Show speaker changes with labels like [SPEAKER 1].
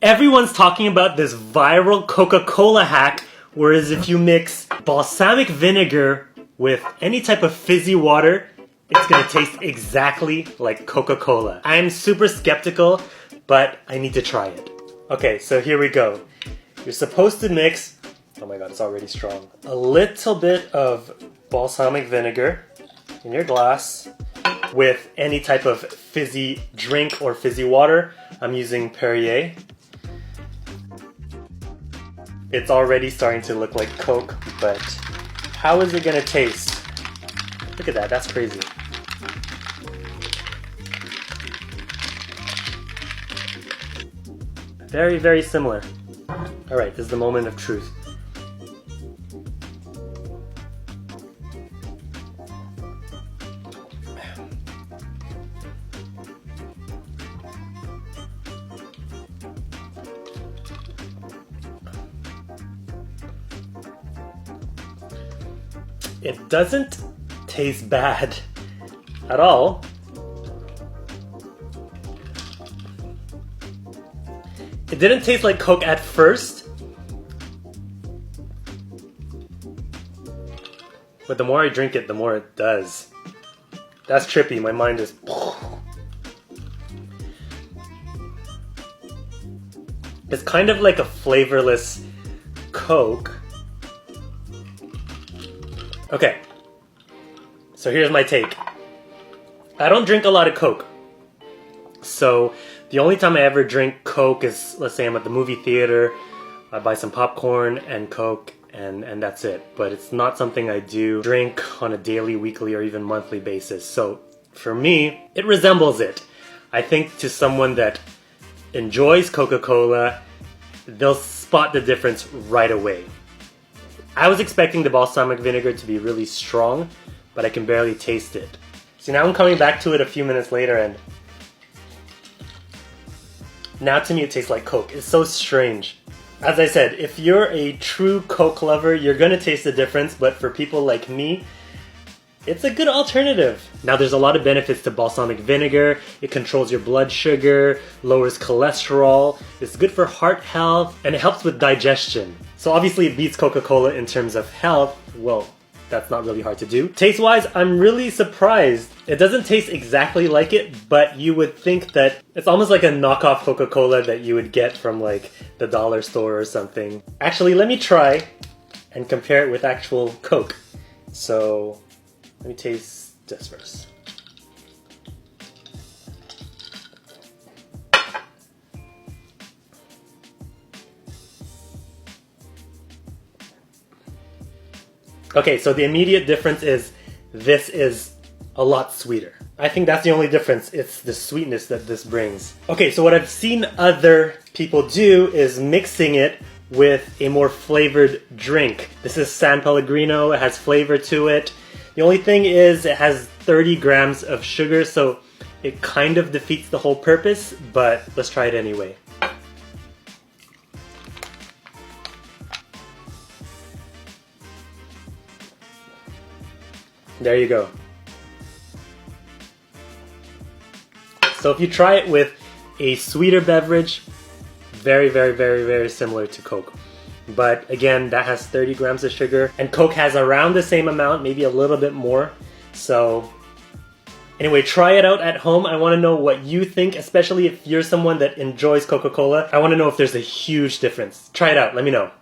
[SPEAKER 1] Everyone's talking about this viral Coca-Cola hack, whereas if you mix balsamic vinegar with any type of fizzy water, it's gonna taste exactly like Coca-Cola. I'm super skeptical, but I need to try it. Okay, so here we go. You're supposed to mix, oh my god, it's already strong, a little bit of balsamic vinegar in your glass with any type of fizzy drink or fizzy water. I'm using Perrier. It's already starting to look like Coke, but how is it gonna taste? Look at that, that's crazy. Very, very similar. Alright, this is the moment of truth. It doesn't taste bad at all. It didn't taste like Coke at first, but the more I drink it, the more it does. That's trippy, my mind is... It's kind of like a flavorless Coke. Okay, so here's my take. I don't drink a lot of Coke. So the only time I ever drink Coke is, let's say I'm at the movie theater, I buy some popcorn and Coke, and that's it. But it's not something I do drink on a daily, weekly, or even monthly basis. So for me, it resembles it. I think to someone that enjoys Coca-Cola, they'll spot the difference right away. I was expecting the balsamic vinegar to be really strong, but I can barely taste it. So now I'm coming back to it a few minutes later, and now to me it tastes like Coke. It's so strange. As I said, if you're a true Coke lover, you're gonna taste the difference, but for people like me, it's a good alternative. Now there's a lot of benefits to balsamic vinegar. It controls your blood sugar, lowers cholesterol, it's good for heart health, and it helps with digestion. So obviously it beats Coca-Cola in terms of health. Well, that's not really hard to do. Taste-wise, I'm really surprised. It doesn't taste exactly like it, but you would think that it's almost like a knockoff Coca-Cola that you would get from like the dollar store or something. Actually, let me try and compare it with actual Coke. So let me taste this first. Okay, so the immediate difference is this is a lot sweeter. I think that's the only difference. It's the sweetness that this brings. Okay, so what I've seen other people do is mixing it with a more flavored drink. This is San Pellegrino. It has flavor to it. The only thing is it has 30 grams of sugar, so it kind of defeats the whole purpose, but let's try it anyway. There you go. So if you try it with a sweeter beverage, very, very, very, very similar to Coke. But again, that has 30 grams of sugar, and Coke has around the same amount, maybe a little bit more. So anyway, try it out at home. I want to know what you think, especially if you're someone that enjoys Coca-Cola. I want to know if there's a huge difference. Try it out, let me know.